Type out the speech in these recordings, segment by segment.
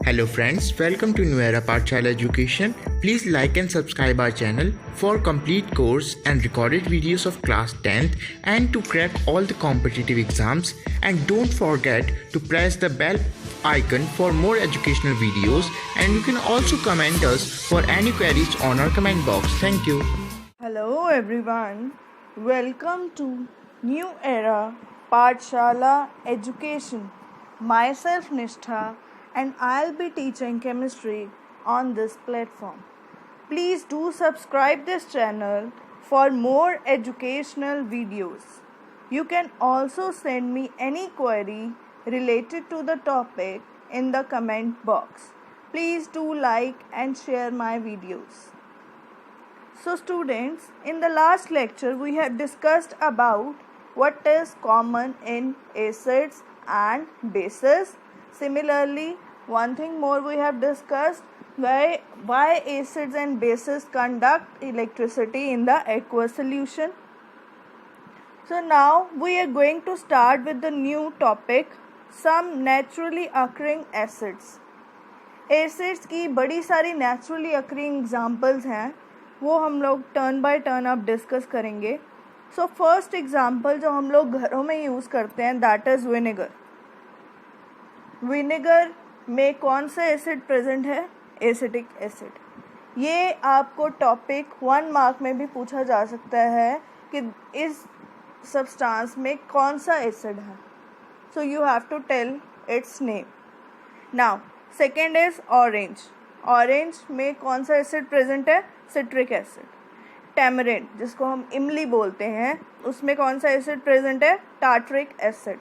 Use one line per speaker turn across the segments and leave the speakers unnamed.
Hello friends, welcome to New Era Pathshala Education. Please like and subscribe our channel for complete course and recorded videos of class 10th and to crack all the competitive exams, and don't forget to press the bell icon for more educational videos, and you can also comment us for any queries on our comment box. Thank you.
Hello everyone, welcome to New Era Pathshala Education. Myself Nishtha, and I'll be teaching chemistry on this platform. Please do subscribe this channel for more educational videos. You can also send me any query related to the topic in the comment box. Please do like and share my videos. So students, in the last lecture we have discussed about what is common in acids and bases. Similarly, one thing more we have discussed, why acids and bases conduct electricity in the aqueous solution. So now we are going to start with the new topic, some naturally occurring acids. Acids की बड़ी सारी naturally occurring examples हैं, वो हम लोग turn by turn अब discuss करेंगे. So first example जो हम लोग घरों में यूज़ करते हैं, दैट इज़ विनेगर. विनेगर में कौन सा एसिड प्रेजेंट है? Acetic acid. ये आपको टॉपिक 1 मार्क में भी पूछा जा सकता है कि इस सब्सटेंस में कौन सा एसिड है. So you have to tell its name. Now second is orange. Orange में कौन सा एसिड प्रेजेंट है? Citric acid. टैमरिंड, जिसको हम इमली बोलते हैं, उसमें कौन सा एसिड प्रेजेंट है? Tartaric acid.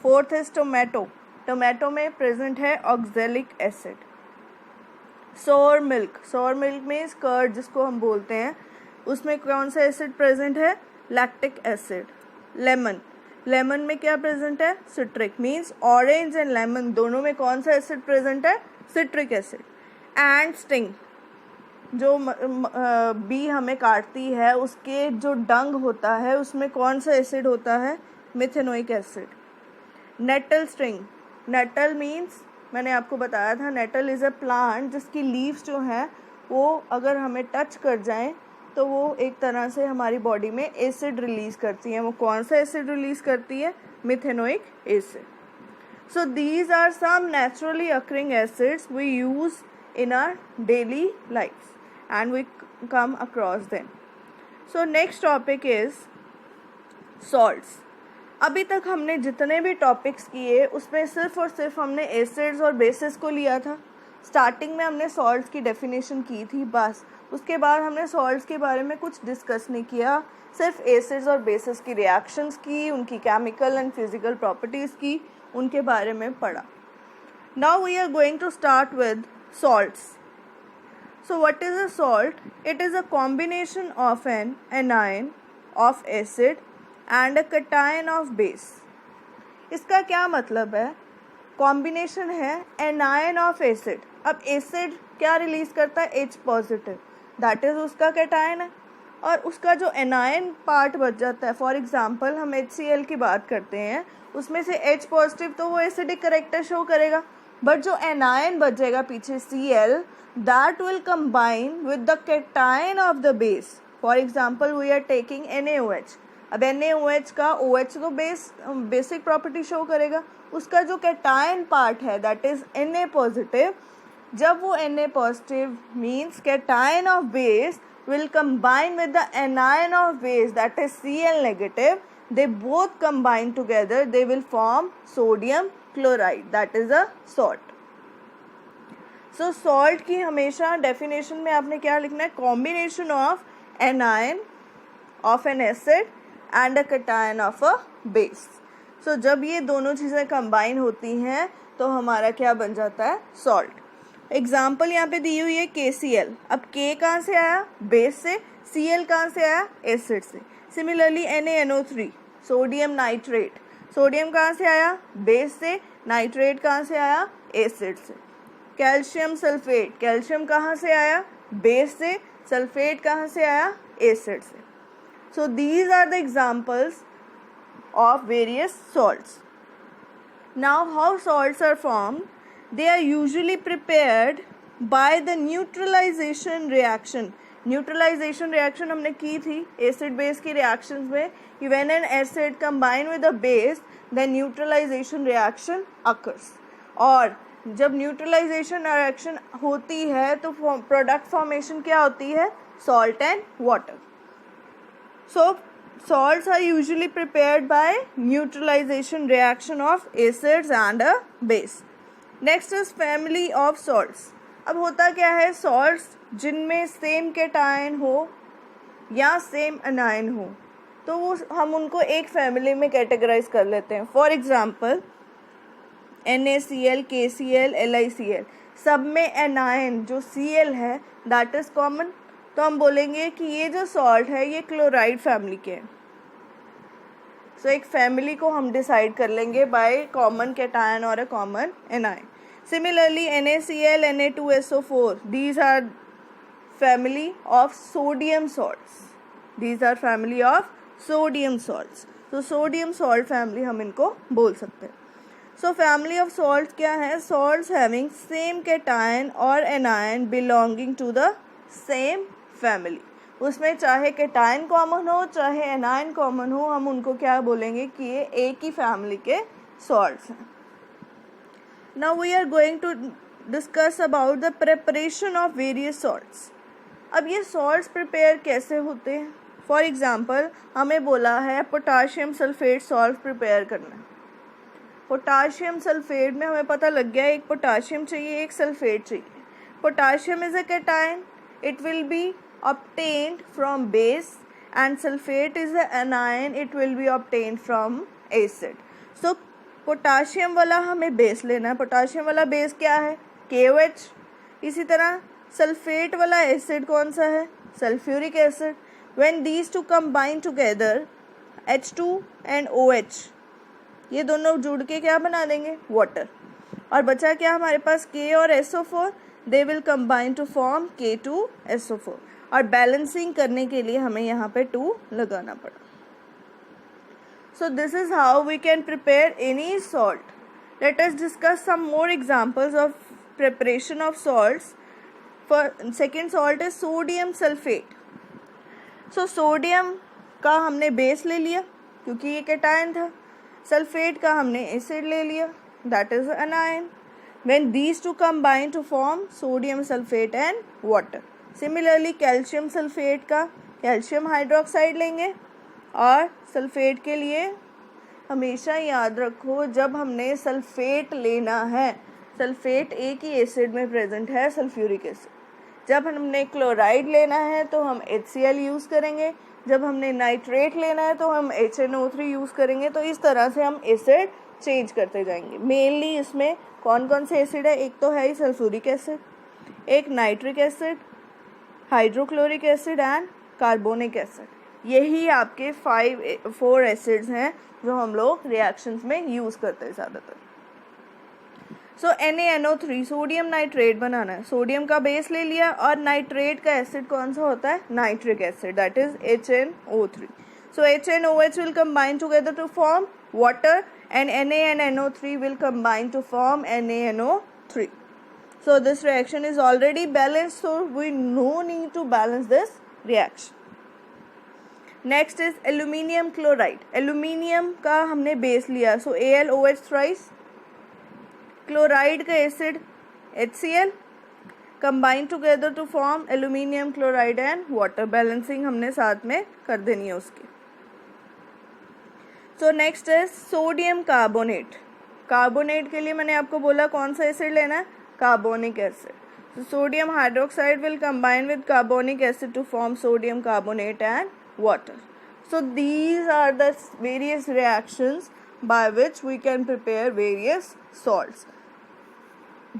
Fourth is tomato. Tomato में प्रेजेंट है oxalic acid. Sour milk. Sour milk में कर्ड जिसको हम बोलते हैं, उसमें कौन सा एसिड प्रेजेंट है? Lactic acid. लेमन. लेमन में क्या प्रेजेंट है? Citric. Means orange and lemon दोनों में कौन सा एसिड प्रेजेंट है? Citric acid. एंड स्टिंग, जो बी हमें काटती है, उसके जो डंग होता है उसमें कौन सा एसिड होता है? Methanoic acid. Nettle sting. Nettle means मैंने आपको बताया था, नेटल इज़ अ प्लांट जिसकी लीव्स जो हैं वो अगर हमें टच कर जाएं तो वो एक तरह से हमारी बॉडी में एसिड रिलीज़ करती हैं. वो कौन सा एसिड रिलीज़ करती है? Methanoic acid. So these are some naturally occurring acids we use in our daily lives and we come across them. So next topic is salts. अभी तक हमने जितने भी टॉपिक्स किए उसमें सिर्फ और सिर्फ हमने एसिड्स और बेसिस को लिया था. स्टार्टिंग में हमने सॉल्ट्स की डेफिनेशन की थी बस. उसके बाद हमने सॉल्ट्स के बारे में कुछ डिस्कस नहीं किया, सिर्फ एसिड्स और बेसिस की रिएक्शंस की, उनकी केमिकल एंड फिजिकल प्रॉपर्टीज़ की, उनके बारे में पढ़ा. Now we are going to start with salts. So what is a salt? It is a combination of an anion of acid and a cation of base. इसका क्या मतलब है? Combination है anion of acid. अब acid क्या release करता है? H positive, that is उसका कैटायन है, और उसका जो एनायन पार्ट बच जाता है, फॉर एग्जांपल हम HCl की बात करते हैं, उसमें से H पॉजिटिव तो वो एसिडिक करेक्टर शो करेगा, बट जो एनायन बच जाएगा पीछे Cl, that will combine with the cation of the base. For example we are taking NaOH. अब NaOH का OH तो बेसिक प्रॉपर्टी शो करेगा, उसका जो कैटायन पार्ट है दैट इज Na पॉजिटिव. जब वो Na positive means cation of base will combine with the anion of base that is Cl negative. They both combine together, they will form sodium chloride, that is a salt. So salt की हमेशा definition में आपने क्या लिखना है? Combination of anion of an acid and a cation of a base. So जब ये दोनों चीज़ें कंबाइन होती हैं तो हमारा क्या बन जाता है? सॉल्ट. एग्जाम्पल यहाँ पे दी हुई है KCl. अब K कहाँ से आया? बेस से. Cl कहाँ से आया? एसिड से. Similarly NaNO3, sodium nitrate. Sodium कहाँ से आया? बेस से. नाइट्रेट कहाँ से आया? एसिड से. Calcium sulphate. कैल्शियम कहाँ से आया? बेस से. सल्फेट कहाँ से आया? एसिड से. So these are the examples of various salts. Now how salts are formed? they are usually prepared by the neutralization reaction. Neutralization reaction हमने की थी एसिड बेस की रिएक्शंस में कि when an acid combine with a base then neutralization reaction occurs. और जब neutralisation reaction होती है तो प्रोडक्ट फॉर्मेशन क्या होती है? Salt and water. So salts are usually prepared by neutralization reaction of acids and a base. Next is family of salts. अब होता क्या है, salts जिनमें सेम केटायन हो या सेम अनायन हो तो वो हम उनको एक फैमिली में कैटेगराइज कर लेते हैं. For example NaCl, KCl, LiCl, सब में एनायन जो Cl है दैट इज कॉमन. तो हम बोलेंगे कि ये जो सॉल्ट है ये क्लोराइड फैमिली के हैं. सो एक फैमिली को हम डिसाइड कर लेंगे बाय कॉमन कैटायन और a common anion. Similarly NaCl, Na2SO4, these are family of sodium salts. These are family of sodium salts. तो sodium salt family हम इनको बोल सकते हैं. So family of salts क्या है? Salts having same cation or anion belonging to the same family. उसमें चाहे केटायन कॉमन हो चाहे एनायन कॉमन हो हम उनको क्या बोलेंगे कि ये एक ही फैमिली के सॉल्ट्स हैं. Now we are going to discuss about the preparation of various salts. अब ये सॉल्ट्स प्रिपेयर कैसे होते हैं? फॉर एग्जांपल हमें बोला है पोटाशियम सल्फेट सॉल्ट प्रिपेयर करना. पोटाशियम सल्फेट में हमें पता लग गया एक पोटाशियम चाहिए एक सल्फेट चाहिए. Potassium is a cation, it will be obtained from base, and sulfate is an anion, it will be obtained from acid. So potassium वाला हमें बेस लेना है. पोटाशियम वाला बेस क्या है? KOH. इसी तरह सल्फेट वाला एसिड कौन सा है? Sulphuric acid. when these two combine together H2 and OH ये दोनों जुड़ के क्या बना देंगे? वाटर. और बचा क्या हमारे पास? K और SO4. They will combine to form K2SO4. और बैलेंसिंग करने के लिए हमें यहाँ पे 2 लगाना पड़ा. So this is how we can prepare any salt. Let us discuss some more examples of preparation of salts. For second salt is sodium sulphate. So sodium का हमने बेस ले लिया क्योंकि ये कैटायन था. सल्फेट का हमने एसिड ले लिया that is अनायन. When these two combine to form sodium sulfate and water. Similarly calcium sulfate का calcium hydroxide लेंगे. और सल्फेट के लिए हमेशा याद रखो जब हमने सल्फेट लेना है सल्फेट एक ही एसिड में प्रेजेंट है सल्फ्यूरिक एसिड. जब हमने क्लोराइड लेना है तो हम HCl यूज़ करेंगे. जब हमने नाइट्रेट लेना है तो हम HNO3 यूज़ करेंगे. तो इस तरह से हम एसिड चेंज करते जाएंगे. मेनली इसमें कौन कौन से एसिड है? एक तो है ही सल्फ्यूरिक एसिड, एक nitric acid, hydrochloric acid and carbonic acid. यही आपके 4 एसिड्स हैं जो हम लोग रिएक्शंस में यूज़ करते हैं ज़्यादातर. सो NaNO3 सोडियम नाइट्रेट बनाना है. सोडियम का बेस ले लिया और नाइट्रेट का एसिड कौन सा होता है? Nitric acid that is HNO3. So HNOH will combine together to form water and Na and NO3 will combine to form NaNO3. So this reaction is already balanced, so we no need to balance this reaction. Next is aluminium chloride. Aluminium का हमने base लिया so AlOH thrice. Chloride का acid HCl combine together to form aluminium chloride and water. Balancing हमने साथ में कर देनी है उसकी. So next is sodium carbonate. Carbonate के लिए मैंने आपको बोला कौन सा एसिड लेना है? Carbonic acid. So sodium hydroxide will combine with carbonic acid to form sodium carbonate and water. So these are the various reactions by which we can prepare various salts.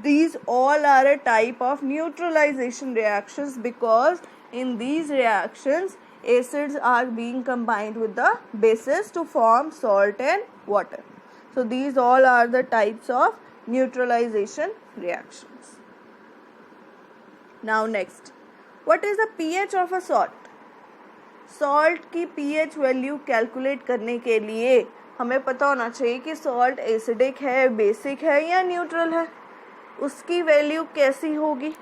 These all are a type of neutralization reactions because in these reactions acids are being combined with the bases to form salt and water. So these all are the types of neutralization reactions. Now next, what is the pH of a salt? Salt की pH value calculate करने के लिए हमें पता होना चाहिए कि salt acidic है, basic है या neutral है. उसकी वैल्यू कैसी होगी।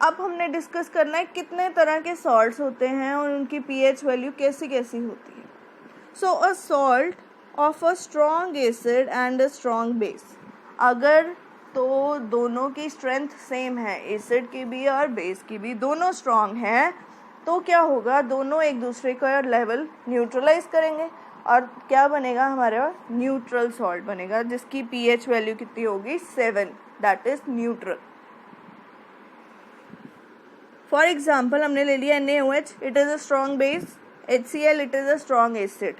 अब हमने डिस्कस करना है कितने तरह के सॉल्ट्स होते हैं और उनकी पीएच वैल्यू कैसी कैसी होती है। A salt of a strong acid and a strong base, अगर तो दोनों की स्ट्रेंथ सेम है, एसिड की भी और बेस की भी, दोनों स्ट्रॉन्ग हैं, तो क्या होगा, दोनों एक दूसरे का लेवल न्यूट्रलाइज करेंगे और क्या बनेगा, हमारे पास न्यूट्रल सॉल्ट बनेगा जिसकी पीएच वैल्यू कितनी होगी 7, that is neutral. For example हमने ले लिया NaOH, it is a strong base, HCl it is a strong acid,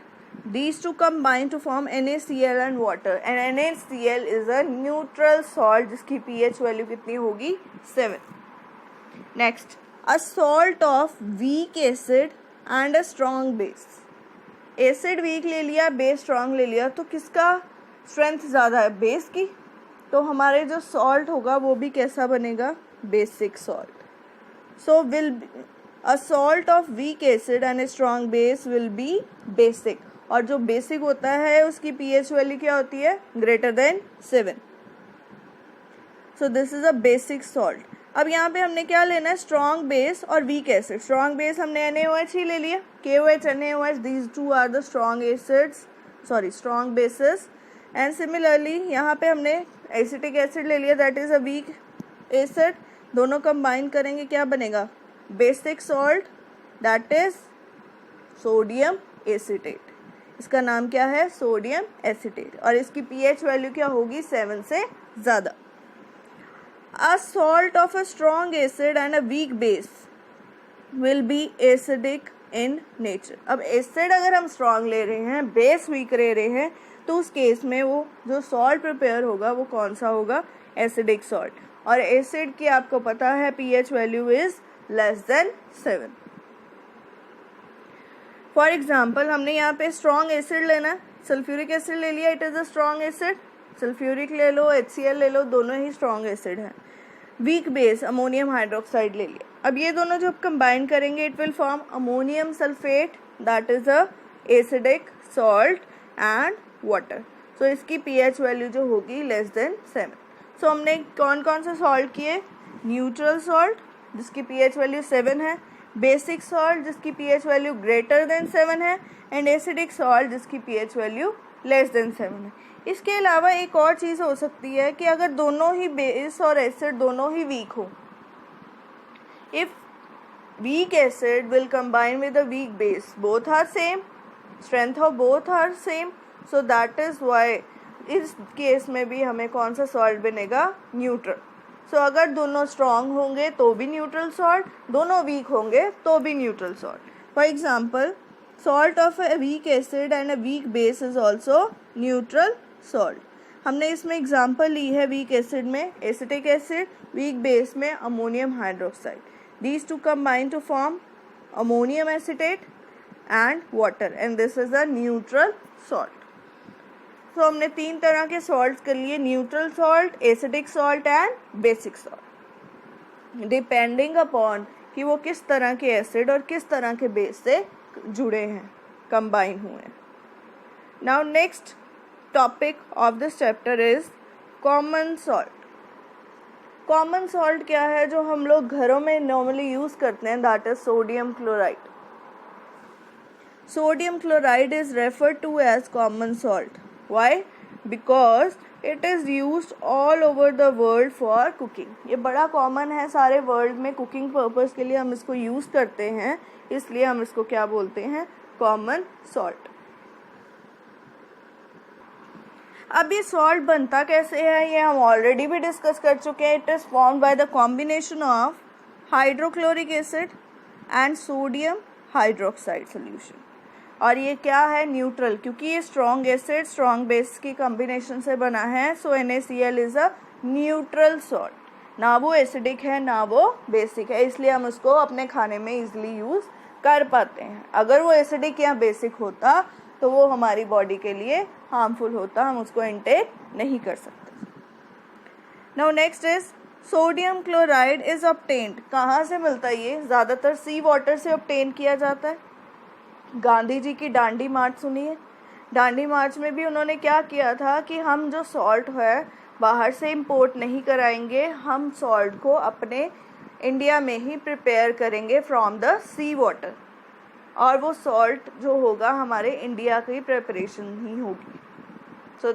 these two combine to form NaCl and water and NaCl is a neutral salt जिसकी pH value कितनी होगी 7। Next, a salt of weak acid and a strong base, acid weak ले लिया, base strong ले लिया, तो किसका strength ज़्यादा है, बेस की, तो हमारे जो सॉल्ट होगा वो भी कैसा बनेगा, basic salt. So will a salt of weak acid and a strong base will be basic, और जो बेसिक होता है उसकी पीएच वैल्यू क्या होती है, greater than 7। So this is a basic salt. अब यहाँ पे हमने क्या लेना है, स्ट्रॉन्ग बेस और वीक एसिड। स्ट्रॉन्ग बेस हमने NaOH ही ले लिया, KOH NaOH, these two are the strong acids, strong bases. And similarly यहाँ पे हमने एसिटिक एसिड ले लिया, that is a weak acid, दोनों कंबाइन करेंगे क्या बनेगा, basic salt, that is sodium acetate, इसका नाम क्या है, सोडियम एसिटेट, और इसकी पीएच वैल्यू क्या होगी 7 से ज़्यादा। A salt of a strong acid and a weak base will be acidic in nature. अब एसिड अगर हम स्ट्रॉन्ग ले रहे हैं, बेस वीक ले रहे हैं, तो उस केस में वो जो सॉल्ट प्रिपेयर होगा वो कौन सा होगा, एसिडिक सॉल्ट, और एसिड की आपको पता है pH value is less than 7। For example हमने यहाँ पे स्ट्रॉन्ग एसिड लेना है, सल्फ्यूरिक एसिड ले लिया, it is a strong acid, sulphuric ले लो, HCl ले लो, दोनों ही स्ट्रॉन्ग एसिड हैं। वीक बेस अमोनियम हाइड्रोक्साइड ले लिया, अब ये दोनों जब कंबाइन करेंगे it will form ammonium sulphate, that is a acidic salt and water. So इसकी पीएच वैल्यू जो होगी लेस देन 7। सो हमने कौन कौन से सॉल्ट किए, न्यूट्रल सॉल्ट जिसकी पीएच वैल्यू 7 है, बेसिक सॉल्ट जिसकी पीएच वैल्यू ग्रेटर देन 7 है, एंड एसिडिक सॉल्ट जिसकी पीएच वैल्यू लेस देन 7 है। इसके अलावा एक और चीज़ हो सकती है कि अगर दोनों ही बेस और एसिड दोनों ही वीक हो, if weak acid will combine with the weak base, both are same, strength of both are same, so that is why इस केस में भी हमें कौन सा सॉल्ट बनेगा, न्यूट्रल। सो अगर दोनों स्ट्रॉन्ग होंगे तो भी न्यूट्रल सॉल्ट, दोनों वीक होंगे तो भी neutral salt. For example salt of a weak acid and a weak base is also neutral salt. हमने इसमें एग्जाम्पल ली है वीक एसिड में एसिटिक एसिड, वीक बेस में ammonium hydroxide, these two combine to form ammonium acetate and water and this is a neutral salt। तो हमने 3 तरह के salts कर लिए, neutral salt, acidic salt and basic salt, depending upon कि वो किस तरह के एसिड और किस तरह के बेस से जुड़े हैं, कंबाइन हुए हैं। Now next topic of this chapter is common salt. Common salt क्या है जो हम लोग घरों में नॉर्मली यूज़ करते हैं, that is sodium chloride. Sodium chloride is referred to as common salt, why, because it is used all over the world for cooking. ये बड़ा कॉमन है सारे वर्ल्ड में, कुकिंग पर्पस के लिए हम इसको यूज़ करते हैं, इसलिए हम इसको क्या बोलते हैं, कॉमन सॉल्ट। अब ये सॉल्ट बनता कैसे है ये हम ऑलरेडी भी डिस्कस कर चुके हैं। It is formed by the combination of hydrochloric acid and sodium hydroxide solution, और ये क्या है, न्यूट्रल, क्योंकि ये स्ट्रॉन्ग एसिड स्ट्रॉन्ग बेस की कॉम्बिनेशन से बना है। सो NaCl is a neutral salt, ना वो एसिडिक है ना वो बेसिक है, इसलिए हम उसको अपने खाने में ईजिली यूज़ कर पाते हैं। अगर वो एसिडिक या बेसिक होता तो वो हमारी बॉडी के लिए हार्मफुल होता, हम उसको इंटेक नहीं कर सकते। Now next is sodium chloride is obtained, कहाँ से मिलता है ये, ज़्यादातर सी वाटर से ऑब्टेन किया जाता है। गांधी जी की डांडी मार्च सुनिए, डांडी मार्च में भी उन्होंने क्या किया था कि हम जो सॉल्ट है बाहर से इंपोर्ट नहीं कराएंगे, हम सॉल्ट को अपने इंडिया में ही प्रिपेयर करेंगे फ्रॉम द सी वाटर, और वो सॉल्ट जो होगा हमारे इंडिया की प्रिपरेशन ही होगी। सो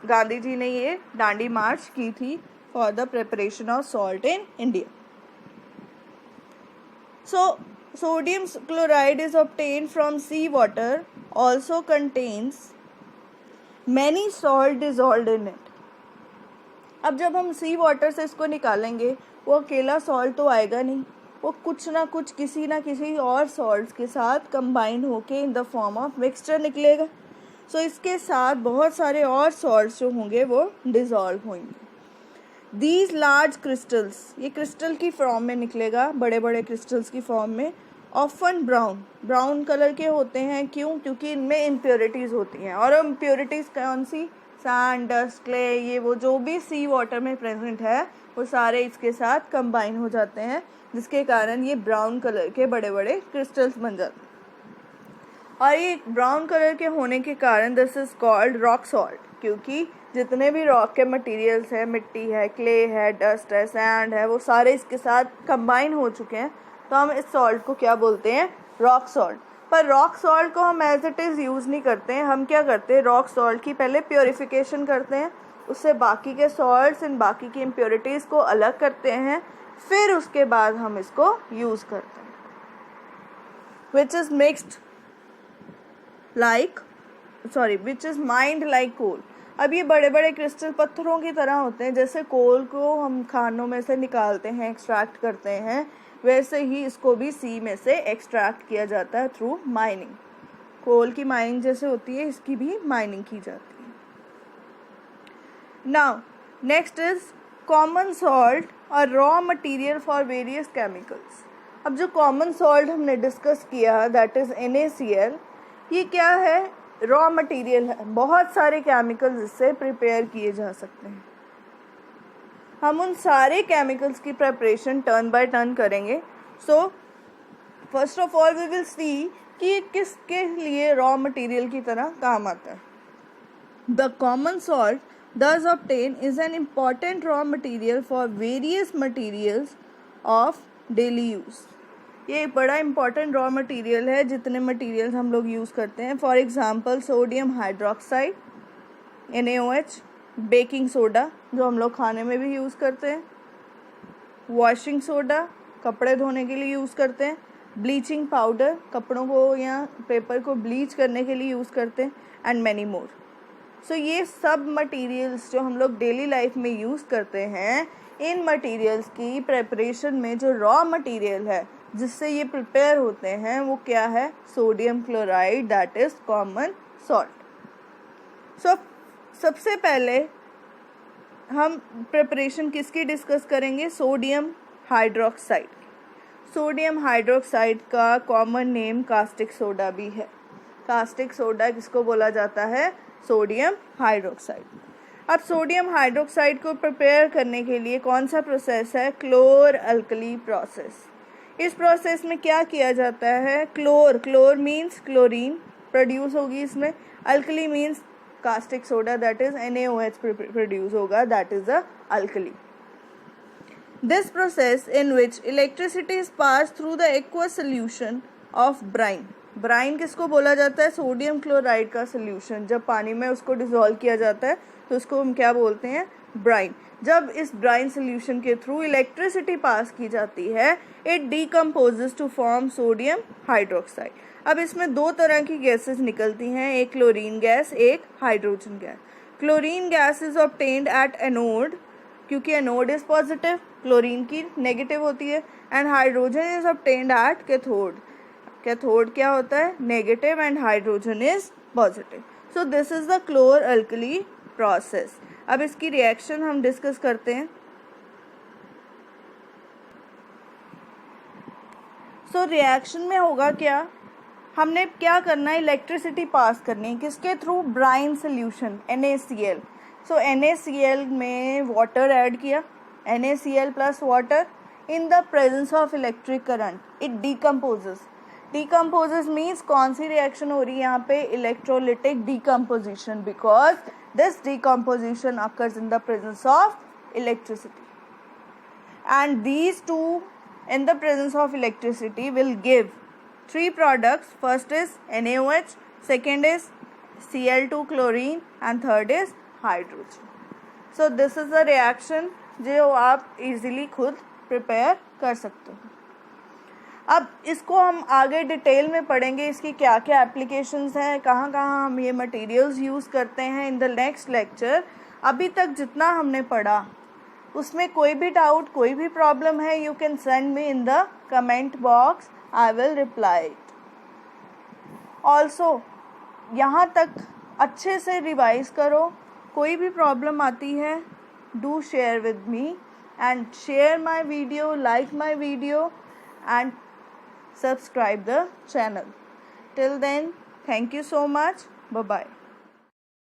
गांधी जी ने ये दांडी मार्च की थी for the preparation of salt in India. So sodium chloride is obtained from sea water, also contains many salt dissolved in it. अब जब हम सी वाटर से इसको निकालेंगे, वो अकेला सॉल्ट तो आएगा नहीं, वो कुछ ना कुछ किसी ना किसी और सॉल्ट्स के साथ कंबाइन होके in the form of mixture निकलेगा। सो इसके साथ बहुत सारे और सॉल्ट्स जो होंगे वो डिज़ोल्व होंगे। दीज लार्ज क्रिस्टल्स, ये क्रिस्टल की फॉर्म में निकलेगा, बड़े बड़े क्रिस्टल्स की फॉर्म में, ऑफन ब्राउन कलर के होते हैं। क्यों? क्योंकि इनमें इम्प्योरिटीज़ होती हैं। और इम्प्योरिटीज़ कौन सी? सैंड, डस्ट, क्ले, ये वो जो भी सी वाटर में प्रेजेंट है वो सारे इसके साथ कंबाइन हो जाते हैं, जिसके कारण ये ब्राउन कलर के बड़े बड़े क्रिस्टल्स बन जाते हैं। और ये ब्राउन कलर के होने के कारण this is called rock salt, क्योंकि जितने भी रॉक के मटेरियल्स हैं, मिट्टी है, क्ले है, डस्ट है, सैंड है, वो सारे इसके साथ कंबाइन हो चुके हैं, तो हम इस सॉल्ट को क्या बोलते हैं? Rock salt. पर रॉक सॉल्ट को हम एज इट इज़ यूज़ नहीं करते हैं। हम क्या करते हैं? रॉक सॉल्ट की पहले प्योरीफिकेशन करते हैं, उससे बाकी के सॉल्ट्स इन बाकी की इम्प्योरिटीज़ को अलग करते हैं, फिर उसके बाद हम इसको यूज़ करते हैं। विच इज़ माइंड लाइक कोल। अब ये बड़े बड़े क्रिस्टल पत्थरों की तरह होते हैं। जैसे कोल को हम खानों में से निकालते हैं, एक्सट्रैक्ट करते हैं, वैसे ही इसको भी सी में से एक्सट्रैक्ट किया जाता है थ्रू माइनिंग। कोल की माइनिंग जैसे होती है, इसकी भी माइनिंग की जाती है। Now next is common salt और raw material for various chemicals. अब जो कॉमन सॉल्ट हमने डिस्कस किया दैट इज़ NaCl, ये क्या है? रॉ मटेरियल है। बहुत सारे केमिकल्स इससे प्रिपेयर किए जा सकते हैं। हम उन सारे केमिकल्स की प्रिपरेशन टर्न बाय टर्न करेंगे। So first of all we will see कि ये किसके लिए रॉ मटेरियल की तरह काम आता है। The common salt thus obtained is an important raw material for various materials of daily use. ये एक बड़ा इंपॉर्टेंट रॉ मटेरियल है जितने मटेरियल्स हम लोग यूज़ करते हैं। For example sodium hydroxide NaOH, baking soda जो हम लोग खाने में भी यूज़ करते हैं, वॉशिंग सोडा कपड़े धोने के लिए यूज़ करते हैं, ब्लीचिंग पाउडर कपड़ों को या पेपर को ब्लीच करने के लिए यूज़ करते हैं, एंड मैनी मोर। सो ये सब मटेरियल्स जो हम लोग डेली लाइफ में यूज़ करते हैं, इन मटेरियल्स की प्रिपरेशन में जो रॉ मटेरियल है जिससे ये प्रिपेयर होते हैं वो क्या है? Sodium chloride, that is common salt. So सबसे पहले हम प्रिपरेशन किसकी डिस्कस करेंगे? Sodium hydroxide. सोडियम हाइड्रोक्साइड का कॉमन नेम कास्टिक सोडा भी है। कास्टिक सोडा किसको बोला जाता है? Sodium hydroxide. अब सोडियम हाइड्रोक्साइड को प्रिपेयर करने के लिए कौन सा प्रोसेस है? Chlor alkali process. इस प्रोसेस में क्या किया जाता है? क्लोर मीन्स क्लोरीन प्रोड्यूस होगी इसमें, alkali means caustic soda that is NaOH produce होगा, that is a alkali. This process in which electricity is pass through the aqueous solution of brine. Brine किसको बोला जाता है? सोडियम क्लोराइड का solution. जब पानी में उसको डिसॉल्व किया जाता है तो उसको हम क्या बोलते हैं? ब्राइन। जब इस ब्राइन सोल्यूशन के थ्रू इलेक्ट्रिसिटी पास की जाती है, it decomposes to form sodium hydroxide. अब इसमें दो तरह की गैसेस निकलती हैं, एक क्लोरीन गैस, एक hydrogen gas. Chlorine gas is obtained at anode, क्योंकि एनोड इज पॉजिटिव, क्लोरीन की नेगेटिव होती है, and hydrogen is obtained at cathode. Cathode क्या होता है? Negative, and hydrogen is positive. So this is the chlor alkali process. अब इसकी reaction हम डिस्कस करते हैं। सो रिएक्शन में होगा क्या? हमने क्या करना है? इलेक्ट्रिसिटी पास करनी है। किसके थ्रू? Brine solution NaCl। So NaCl में वाटर ऐड किया, NaCl plus water in the presence of electric current, it decomposes. Decomposes means कौन सी रिएक्शन हो रही है यहाँ पे? Electrolytic decomposition, because this decomposition occurs in the presence of electricity, and these two in the presence of electricity will give three products. First is NaOH, second is Cl2 chlorine, and third is hydrogen. So this is the reaction जो आप easily खुद prepare कर सकते हो. अब इसको हम आगे डिटेल में पढ़ेंगे, इसकी क्या क्या एप्लीकेशंस हैं, कहाँ कहाँ हम ये मटेरियल्स यूज़ करते हैं इन द नेक्स्ट लेक्चर. अभी तक जितना हमने पढ़ा उसमें कोई भी डाउट, कोई भी प्रॉब्लम है, you can send me in the comment box, I will reply it. Also यहाँ तक अच्छे से रिवाइज करो. कोई भी प्रॉब्लम आती है, do share with me and share my video, like my video and subscribe the channel. Till then, thank you so much. Bye bye.